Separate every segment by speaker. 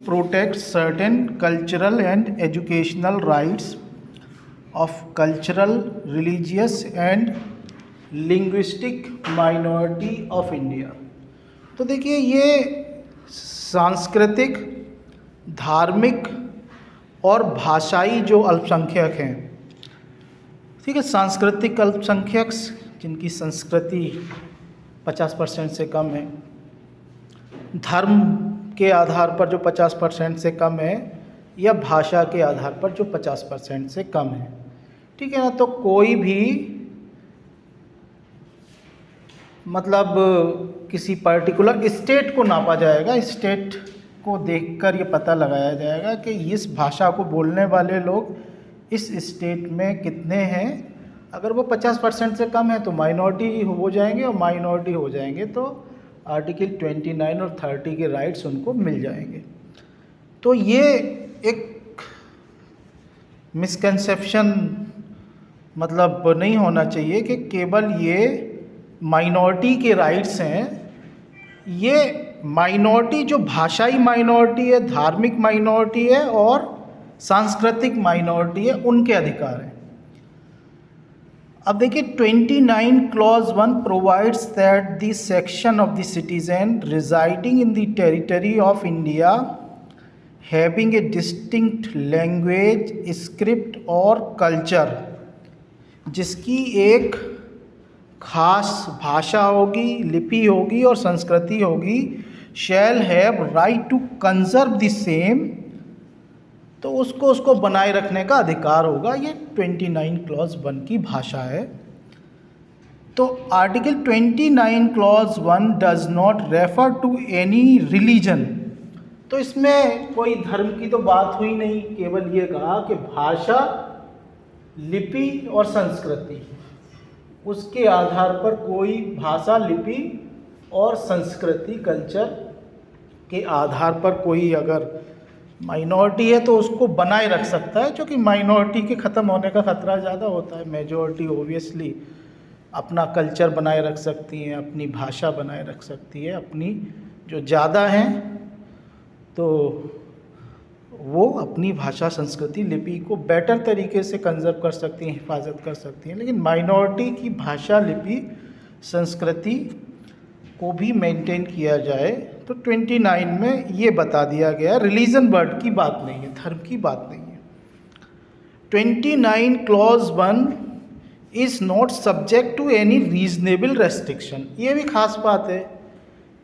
Speaker 1: protects certain cultural and educational rights of cultural, religious and linguistic minority of India। तो देखिए ये सांस्कृतिक, धार्मिक और भाषाई जो अल्पसंख्यक हैं, ठीक है, सांस्कृतिक अल्पसंख्यक जिनकी संस्कृति 50% से कम है, धर्म के आधार पर जो 50% से कम है, या भाषा के आधार पर जो 50% से कम है, ठीक है ना। तो कोई भी मतलब किसी पर्टिकुलर स्टेट को नापा जाएगा, स्टेट को देखकर ये पता लगाया जाएगा कि इस भाषा को बोलने वाले लोग इस स्टेट में कितने हैं। अगर वो 50% से कम है तो माइनॉरिटी हो जाएंगे, और माइनॉरिटी हो जाएंगे तो आर्टिकल 29 और 30 के राइट्स उनको मिल जाएंगे। तो ये एक मिसकंसेप्शन मतलब नहीं होना चाहिए कि केवल ये माइनॉरिटी के राइट्स हैं। ये माइनॉरिटी जो भाषाई माइनॉरिटी है, धार्मिक माइनॉरिटी है और सांस्कृतिक माइनॉरिटी है, उनके अधिकार हैं। अब देखिए 29 clause 1 provides that the section of the citizen residing in the territory of India having a distinct language, script और कल्चर, जिसकी एक खास भाषा होगी, लिपि होगी और संस्कृति होगी, shall have right to conserve the same, तो उसको बनाए रखने का अधिकार होगा। ये 29 क्लॉज 1 की भाषा है। तो article 29 clause 1 does not refer to any religion. तो इसमें कोई धर्म की तो बात हुई नहीं, केवल ये कहा कि भाषा, लिपि और संस्कृति, उसके आधार पर कोई भाषा, लिपि और संस्कृति, कल्चर के आधार पर कोई अगर माइनॉरिटी है तो उसको बनाए रख सकता है, क्योंकि माइनॉरिटी के ख़त्म होने का ख़तरा ज़्यादा होता है। मेजॉरिटी ओबियसली अपना कल्चर बनाए रख सकती है, अपनी भाषा बनाए रख सकती है, अपनी जो ज़्यादा हैं तो वो अपनी भाषा, संस्कृति, लिपि को बेटर तरीके से कंजर्व कर सकती हैं, हिफाजत कर सकती हैं। लेकिन माइनॉरिटी की भाषा, लिपि, संस्कृति को भी मेंटेन किया जाए। तो 29 में ये बता दिया गया। रिलीजन वर्ड की बात नहीं है, धर्म की बात नहीं है। 29 clause 1 is not subject to any reasonable restriction. ये भी खास बात है,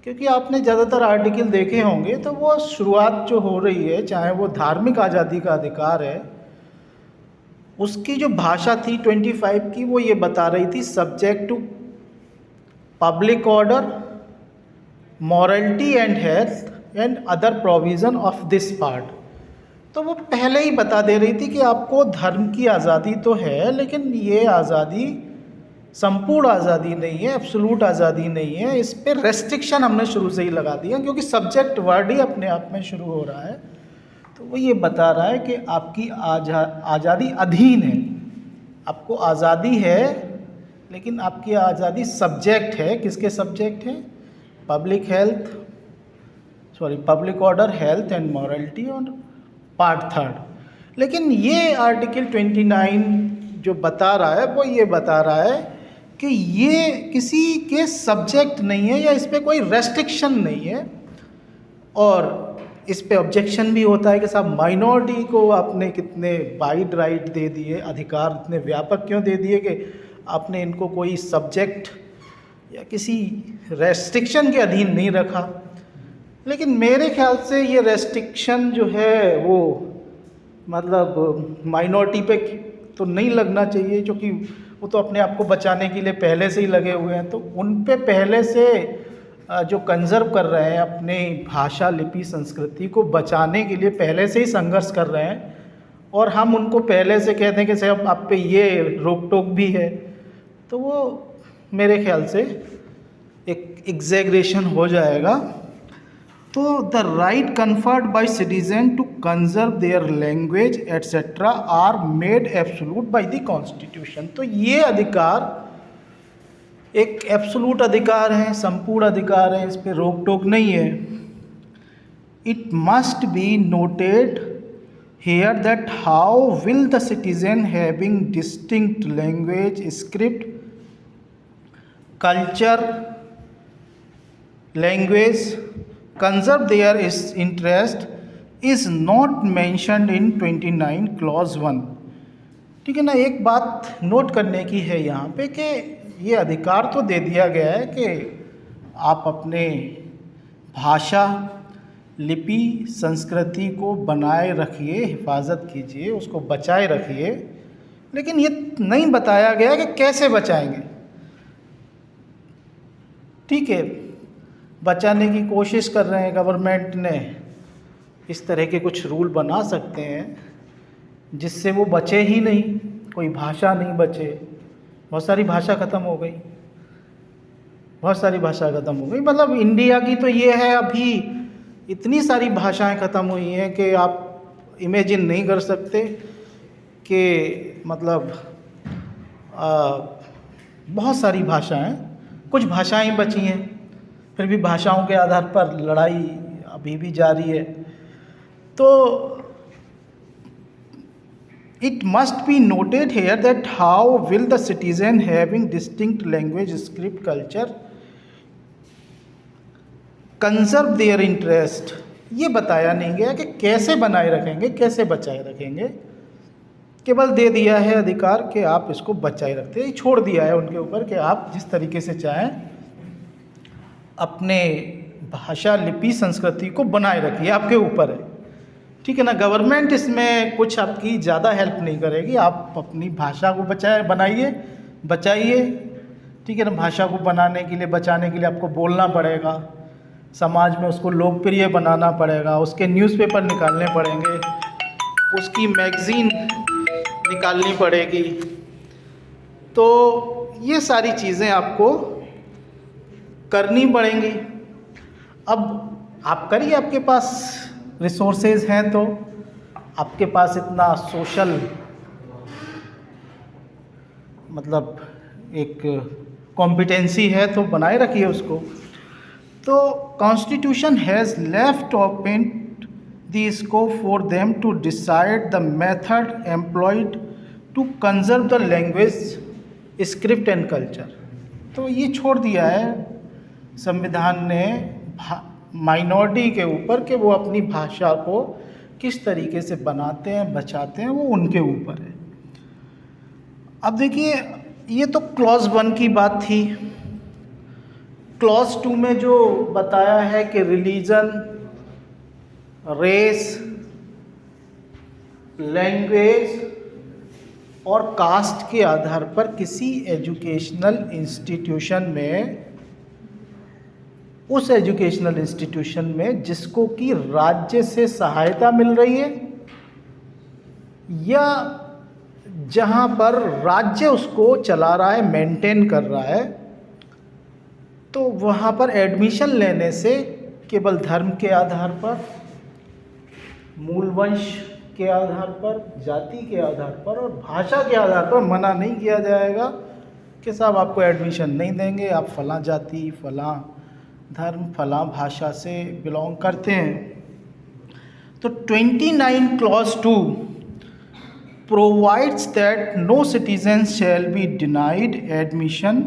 Speaker 1: क्योंकि आपने ज़्यादातर आर्टिकल देखे होंगे तो वो शुरुआत जो हो रही है, चाहे वो धार्मिक आज़ादी का अधिकार है, उसकी जो भाषा थी 25 की, वो ये बता रही थी subject to public order, morality and health and other provision of this part. तो वो पहले ही बता दे रही थी कि आपको धर्म की आज़ादी तो है, लेकिन ये आज़ादी संपूर्ण आज़ादी नहीं है, एब्सोल्यूट आज़ादी नहीं है। इस पर रेस्ट्रिक्शन हमने शुरू से ही लगा दिया, क्योंकि सब्जेक्ट वर्ड ही अपने आप में शुरू हो रहा है। तो वो ये बता रहा है कि आपकी आज़ादी अधीन है, आपको आज़ादी है, लेकिन आपकी आज़ादी सब्जेक्ट है। किसके सब्जेक्ट है? Public order, health and morality और पार्ट 3। लेकिन ये आर्टिकल 29 जो बता रहा है वो ये बता रहा है कि ये किसी के सब्जेक्ट नहीं है, या इस पर कोई रेस्ट्रिक्शन नहीं है। और इस पे ऑब्जेक्शन भी होता है कि साहब माइनॉरिटी को आपने कितने वाइड राइट दे दिए, अधिकार इतने व्यापक क्यों दे दिए कि आपने इनको कोई सब्जेक्ट या किसी रेस्ट्रिक्शन के अधीन नहीं रखा। लेकिन मेरे ख्याल से ये रेस्ट्रिक्शन जो है वो मतलब माइनॉरिटी पे तो नहीं लगना चाहिए, क्योंकि वो तो अपने आप को बचाने के लिए पहले से ही लगे हुए हैं। तो उन पे पहले से जो कंजर्व कर रहे हैं, अपने भाषा, लिपि, संस्कृति को बचाने के लिए पहले से ही संघर्ष कर रहे हैं, और हम उनको पहले से कहते हैं कि साहब आप पे ये रोक टोक भी है, तो वो मेरे ख्याल से एक एग्जैगरेशन हो जाएगा। तो the right conferred by citizen to conserve their language etcetera are made absolute by the constitution. तो ये अधिकार एक एब्सोल्यूट अधिकार है, संपूर्ण अधिकार है, इस पे रोक टोक नहीं है। it must be noted here that how will the citizen having distinct language, script, culture, language conserve their interest is not mentioned in 29 clause 1. ठीक है ना, एक बात नोट करने की है यहाँ पे कि ये अधिकार तो दे दिया गया है कि आप अपने भाषा, लिपि, संस्कृति को बनाए रखिए, हिफाजत कीजिए, उसको बचाए रखिए, लेकिन ये नहीं बताया गया कि कैसे बचाएंगे। ठीक है, बचाने की कोशिश कर रहे हैं, गवर्नमेंट ने इस तरह के कुछ रूल बना सकते हैं जिससे वो बचे ही नहीं, कोई भाषा नहीं बचे। बहुत सारी भाषा ख़त्म हो गई, बहुत सारी भाषा ख़त्म हो गई। मतलब इंडिया की तो ये है, अभी इतनी सारी भाषाएं ख़त्म हुई हैं कि आप इमेजिन नहीं कर सकते कि मतलब बहुत सारी भाषाएं, कुछ भाषाएं बची हैं, फिर भी भाषाओं के आधार पर लड़ाई अभी भी जारी है। तो it must be noted here that how will the citizen having distinct language, script, culture conserve their interest, ये बताया नहीं गया कि कैसे बनाए रखेंगे, कैसे बचाए रखेंगे। केवल दे दिया है अधिकार कि आप इसको बचाए रखते हैं, छोड़ दिया है उनके ऊपर कि आप जिस तरीके से चाहें अपने भाषा, लिपि, संस्कृति को बनाए रखिए, आपके ऊपर है। ठीक है ना, गवर्नमेंट इसमें कुछ आपकी ज़्यादा हेल्प नहीं करेगी। आप अपनी भाषा को बचाइए। ठीक है ना, भाषा को बनाने के लिए, बचाने के लिए आपको बोलना पड़ेगा, समाज में उसको लोकप्रिय बनाना पड़ेगा, उसके न्यूज़पेपर निकालने पड़ेंगे, उसकी मैगज़ीन निकालनी पड़ेगी। तो ये सारी चीज़ें आपको करनी पड़ेंगी। अब आप करिए, आपके पास रिसोर्सेज हैं, तो आपके पास इतना सोशल मतलब एक कॉम्पिटेंसी है, तो बनाए रखिए उसको। तो constitution has left open the scope for them to decide the method employed to conserve the language, script and culture. तो ये छोड़ दिया है संविधान ने माइनॉरिटी के ऊपर कि वो अपनी भाषा को किस तरीके से बनाते हैं, बचाते हैं, वो उनके ऊपर है। अब देखिए, ये तो क्लॉज 1 की बात थी। क्लॉज 2 में जो बताया है कि रिलीजन, रेस, लैंग्वेज और कास्ट के आधार पर किसी एजुकेशनल इंस्टीट्यूशन में, उस एजुकेशनल इंस्टीट्यूशन में जिसको कि राज्य से सहायता मिल रही है या जहाँ पर राज्य उसको चला रहा है, मेंटेन कर रहा है, तो वहाँ पर एडमिशन लेने से केवल धर्म के आधार पर, मूल वंश के आधार पर, जाति के आधार पर और भाषा के आधार पर मना नहीं किया जाएगा कि साहब आपको एडमिशन नहीं देंगे, आप फलां जाति, फलां धर्म, फलां भाषा से बिलोंग करते हैं। तो 29 clause 2 provides that no citizen shall be denied admission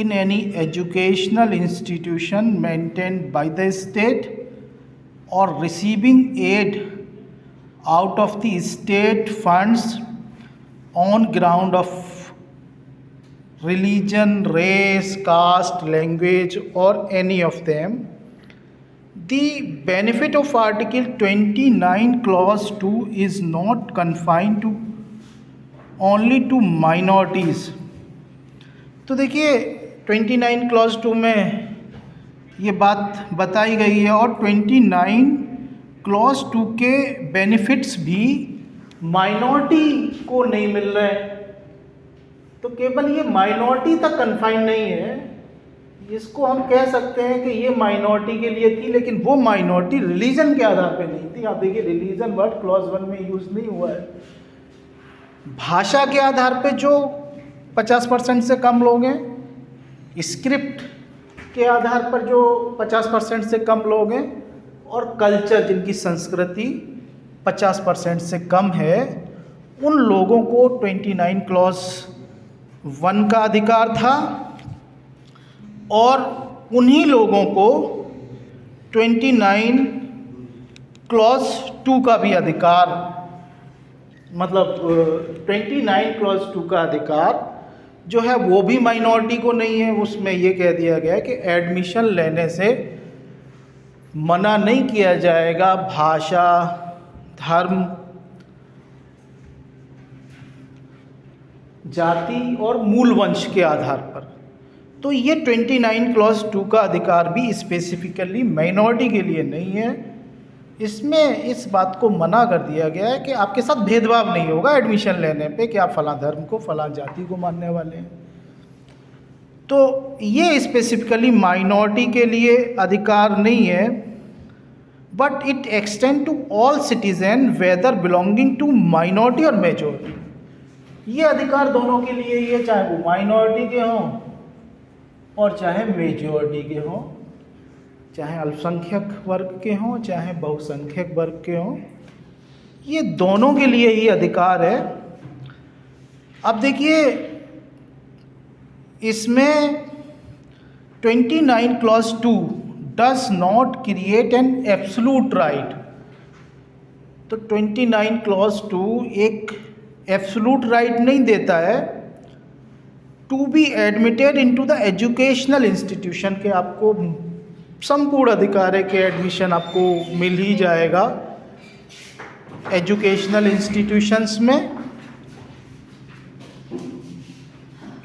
Speaker 1: in any educational institution maintained by the state or receiving aid out of the state funds on ground of religion, race, caste, language or any of them. The benefit of Article 29 Clause 2 is not confined to only to minorities. तो देखिए 29 Clause 2 में ये बात बताई गई है और 29 Clause 2 के बेनिफिट्स भी माइनॉरिटी को नहीं मिल रहे हैं। तो केवल ये माइनॉरिटी तक कन्फाइन नहीं है, इसको हम कह सकते हैं कि ये माइनॉरिटी के लिए थी, लेकिन वो माइनॉरिटी रिलीजन के आधार पे नहीं थी। आप देखिए रिलीजन वर्ड क्लॉज 1 में यूज़ नहीं हुआ है। भाषा के आधार पे जो 50% से कम लोग हैं, स्क्रिप्ट के आधार पर जो 50% से कम लोग हैं, और कल्चर, जिनकी संस्कृति 50% से कम है, उन लोगों को 29 क्लॉज 1 का अधिकार था और उन्हीं लोगों को 29 क्लॉज 2 का भी अधिकार, मतलब 29 क्लॉज 2 का अधिकार जो है वो भी माइनॉरिटी को नहीं है। उसमें ये कह दिया गया है कि एडमिशन लेने से मना नहीं किया जाएगा भाषा, धर्म, जाति और मूल वंश के आधार पर। तो ये 29 क्लॉज 2 का अधिकार भी स्पेसिफिकली माइनॉरिटी के लिए नहीं है। इसमें इस बात को मना कर दिया गया है कि आपके साथ भेदभाव नहीं होगा एडमिशन लेने पे कि आप फलां धर्म को, फलां जाति को मानने वाले हैं। तो ये स्पेसिफिकली माइनॉरिटी के लिए अधिकार नहीं है, but it extend to all citizen whether belonging to minority और मेजॉरिटी। ये अधिकार दोनों के लिए ही है, चाहे वो माइनॉरिटी के हों और चाहे मेजॉरिटी के हों, चाहे अल्पसंख्यक वर्ग के हों चाहे बहुसंख्यक वर्ग के हों, ये दोनों के लिए ही अधिकार है। अब देखिए इसमें 29 clause 2 does not create an absolute right. तो 29 क्लॉज 2 एक एब्सोल्यूट राइट नहीं देता है to be admitted into the educational institution, के आपको संपूर्ण अधिकार है कि एडमिशन आपको मिल ही जाएगा एजुकेशनल इंस्टीट्यूशंस में।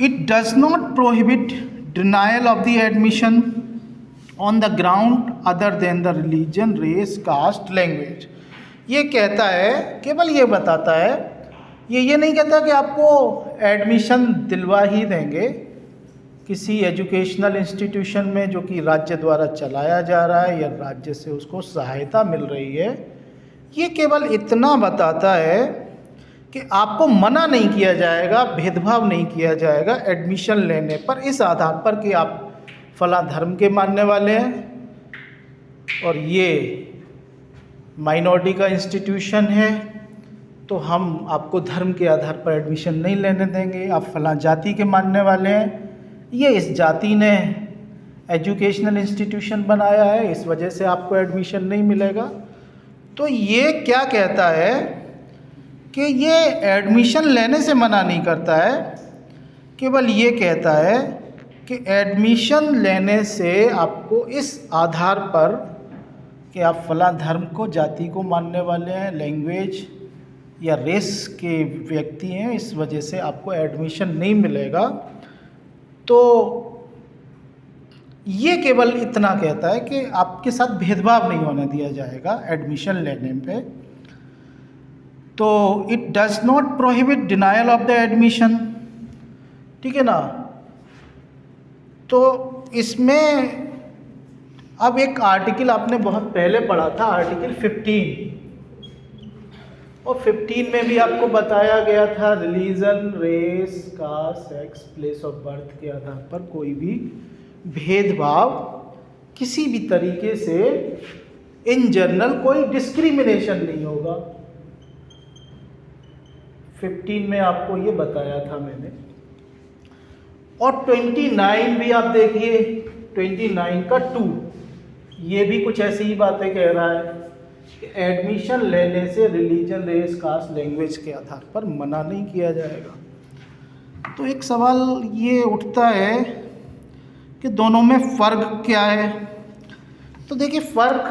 Speaker 1: It does not prohibit denial of the admission on the ground other than the religion, race, caste, language. ये कहता है, केवल ये बताता है, ये नहीं कहता कि आपको एडमिशन दिलवा ही देंगे किसी एजुकेशनल इंस्टीट्यूशन में जो कि राज्य द्वारा चलाया जा रहा है या राज्य से उसको सहायता मिल रही है। ये केवल इतना बताता है कि आपको मना नहीं किया जाएगा, भेदभाव नहीं किया जाएगा एडमिशन लेने पर इस आधार पर कि आप फलां धर्म के मानने वाले हैं और ये माइनॉरिटी का इंस्टीट्यूशन है तो हम आपको धर्म के आधार पर एडमिशन नहीं लेने देंगे। आप फलां जाति के मानने वाले हैं, ये इस जाति ने एजुकेशनल इंस्टीट्यूशन बनाया है, इस वजह से आपको एडमिशन नहीं मिलेगा। तो ये क्या कहता है कि ये एडमिशन लेने से मना नहीं करता है, केवल ये कहता है कि एडमिशन लेने से आपको इस आधार पर कि आप फलां धर्म को, जाति को मानने वाले हैं, लैंग्वेज या रेस के व्यक्ति हैं, इस वजह से आपको एडमिशन नहीं मिलेगा। तो ये केवल इतना कहता है कि आपके साथ भेदभाव नहीं होने दिया जाएगा एडमिशन लेने पे। तो it does not prohibit denial of the admission, ठीक है ना। तो इसमें अब एक आर्टिकल आपने बहुत पहले पढ़ा था, आर्टिकल 15, और 15 में भी आपको बताया गया था religion, race, caste, sex, place of birth के आधार पर कोई भी भेदभाव किसी भी तरीके से इन जनरल कोई डिस्क्रिमिनेशन नहीं होगा। 15 में आपको ये बताया था मैंने। और 29 भी आप देखिए, 29 का 2 ये भी कुछ ऐसी ही बातें कह रहा है कि एडमिशन लेने से रिलीजन, रेस, कास्ट, लैंग्वेज के आधार पर मना नहीं किया जाएगा। तो एक सवाल ये उठता है कि दोनों में फ़र्क क्या है। तो देखिए फ़र्क,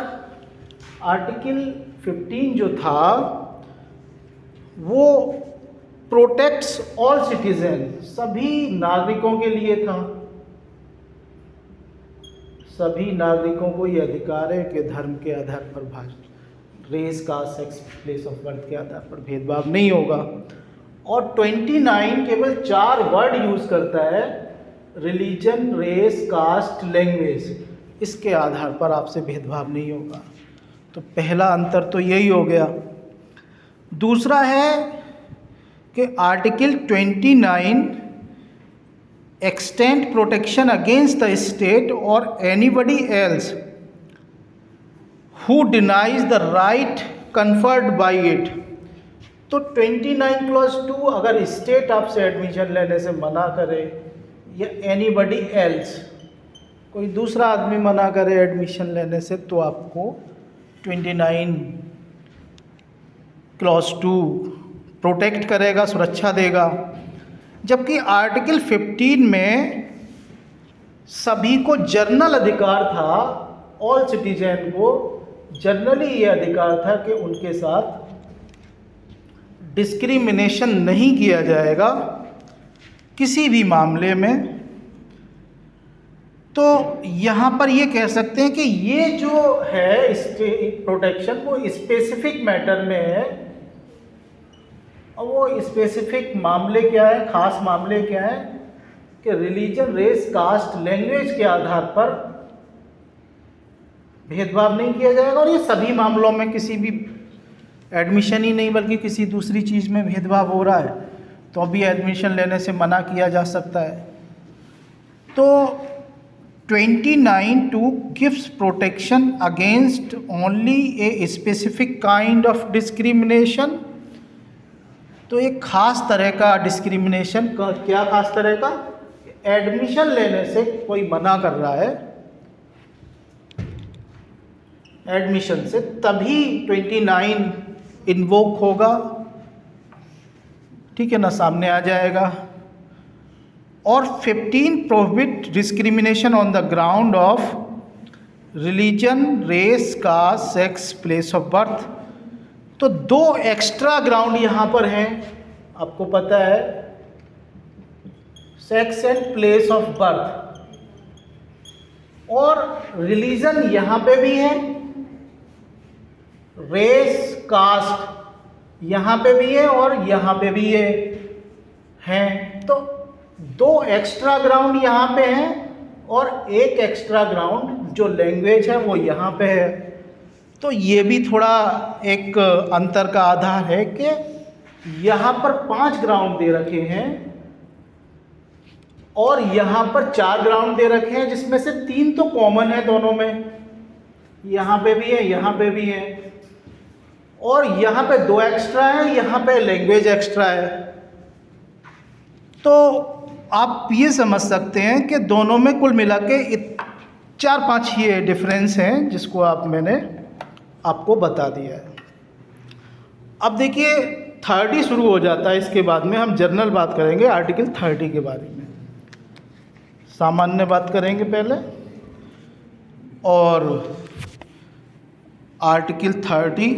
Speaker 1: आर्टिकल 15 जो था वो प्रोटेक्ट्स ऑल सिटीजन, सभी नागरिकों के लिए था। सभी नागरिकों को ये अधिकार है कि धर्म के आधार पर, race, caste, sex, place of birth के आधार पर भेदभाव नहीं होगा। और 29 केवल 4 वर्ड यूज़ करता है, रिलीजन, रेस, कास्ट, लैंग्वेज, इसके आधार पर आपसे भेदभाव नहीं होगा। तो पहला अंतर तो यही हो गया। दूसरा है कि article 29 extend protection against the state और anybody else who denies the right conferred by it. तो 29 + 2 अगर स्टेट आपसे एडमिशन लेने से मना करे या एनीबडी एल्स, कोई दूसरा आदमी मना करे एडमिशन लेने से, तो आपको 29 + 2 प्रोटेक्ट करेगा, सुरक्षा देगा। जबकि आर्टिकल 15 में सभी को जर्नल अधिकार था, ऑल सिटीजन को जनरली ये अधिकार था कि उनके साथ डिस्क्रिमिनेशन नहीं किया जाएगा किसी भी मामले में। तो यहाँ पर ये कह सकते हैं कि ये जो है इसके प्रोटेक्शन वो स्पेसिफिक मैटर में है। और वो स्पेसिफिक मामले क्या है, ख़ास मामले क्या है कि रिलीजन, रेस, कास्ट, लैंग्वेज के आधार पर भेदभाव नहीं किया जाएगा। और ये सभी मामलों में किसी भी एडमिशन ही नहीं बल्कि किसी दूसरी चीज़ में भेदभाव हो रहा है तो अभी एडमिशन लेने से मना किया जा सकता है। तो 29(2) gives protection against only a specific kind of discrimination। तो एक खास तरह का डिस्क्रिमिनेशन, क्या खास तरह का, एडमिशन लेने से कोई मना कर रहा है एडमिशन से, तभी 29 इन्वोक होगा, ठीक है ना, सामने आ जाएगा। और 15 prohibit discrimination on the ground of religion, race, caste, sex, place of birth. तो 2 एक्स्ट्रा ग्राउंड यहाँ पर हैं, आपको पता है, sex and place of birth. और रिलीजन यहाँ पे भी है, रेस, कास्ट यहाँ पे भी है और यहाँ पे भी है। तो 2 एक्स्ट्रा ग्राउंड यहाँ पे हैं और एक एक्स्ट्रा ग्राउंड जो लैंग्वेज है वो यहाँ पे है। तो ये भी थोड़ा एक अंतर का आधार है कि यहाँ पर 5 ग्राउंड दे रखे हैं और यहाँ पर 4 ग्राउंड दे रखे हैं, जिसमें से 3 तो कॉमन है दोनों में, यहाँ पे भी है, यहाँ पे भी है, और यहाँ पे 2 एक्स्ट्रा है, यहाँ पे लैंग्वेज एक्स्ट्रा है। तो आप ये समझ सकते हैं कि दोनों में कुल मिला के 4-5 ये डिफरेंस हैं जिसको मैंने आपको बता दिया है। अब देखिए 30 शुरू हो जाता है, इसके बाद में हम जनरल बात करेंगे आर्टिकल 30 के बारे में। सामान्य बात करेंगे पहले, और आर्टिकल 30